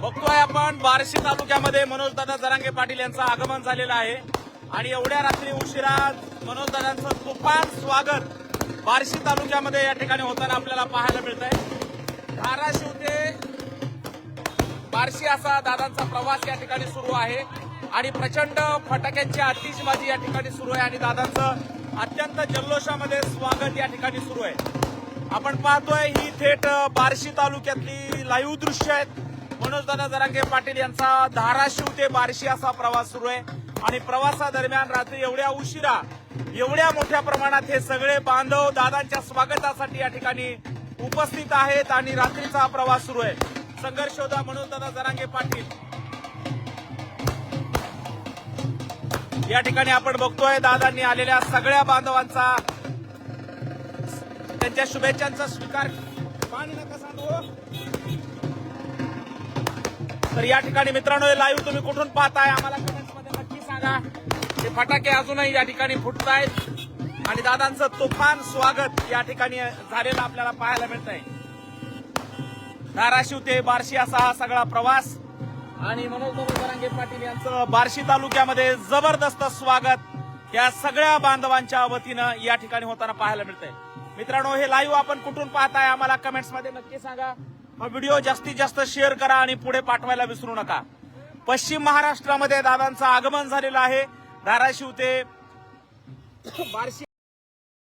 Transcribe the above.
बघतोय आपण बार्शी तालुक्यामध्ये मनोजदादा जरांगे पाटील यांचं आगमन झालेलं आहे आणि एवढ्या रात्री उशिरा मनोजदादांचं तुफान स्वागत बार्शी तालुक्यामध्ये या ठिकाणी होताना आपल्याला पाहायला मिळत आहे। धाराशिव ते बार्शी असा दादांचा प्रवास या ठिकाणी सुरू आहे आणि प्रचंड फटाक्यांची आतिषबाजी या ठिकाणी सुरू आहे आणि दादांचं अत्यंत जल्लोषामध्ये स्वागत या ठिकाणी सुरू आहे। आपण पाहतोय ही थेट बार्शी तालुक्यातली लाईव्ह दृश्य आहेत। मनोजदादा जरांगे पाटील यांचा धाराशिव ते बार्शी असा प्रवास सुरू आहे आणि प्रवासादरम्यान रात्री एवढ्या उशिरा एवढ्या मोठ्या प्रमाणात हे सगळे बांधव दादांच्या स्वागतासाठी या ठिकाणी उपस्थित आहेत आणि रात्रीचा हा प्रवास सुरू आहे। संघर्ष योद्धा मनोजदादा जरांगे पाटील या ठिकाणी आपण बघतोय दादांनी आलेल्या सगळ्या बांधवांचा त्यांच्या शुभेच्छांचा स्वीकार पाणी नका सांगू। तर या ठिकाणी मित्रांनो लाईव्ह तुम्ही कुठून पाहताय आम्हाला कमेंट्स मध्ये नक्की सांगा। हे फटाके अजूनही या ठिकाणी फुटतायत आणि दादांचं तुफान स्वागत या ठिकाणी झालेलं आपल्याला पाहायला मिळत आहे। धाराशिव ते बार्शी असा हा सगळा प्रवास आणि मनोजदादा जरांगे पाटील यांचं बार्शी तालुक्यामध्ये जबरदस्त स्वागत या सगळ्या बांधवांच्या वतीनं या ठिकाणी होताना पाहायला मिळतंय। मित्रांनो हे लाईव्ह आपण कुठून पाहताय आम्हाला कमेंट्स मध्ये नक्की सांगा। हा व्हिडिओ जास्तीत जास्त शेअर करा आणि पुढे पाठवायला विसरू नका। पश्चिम महाराष्ट्रामध्ये दादांचं आगमन झालेलं आहे धाराशिव ते बार्शी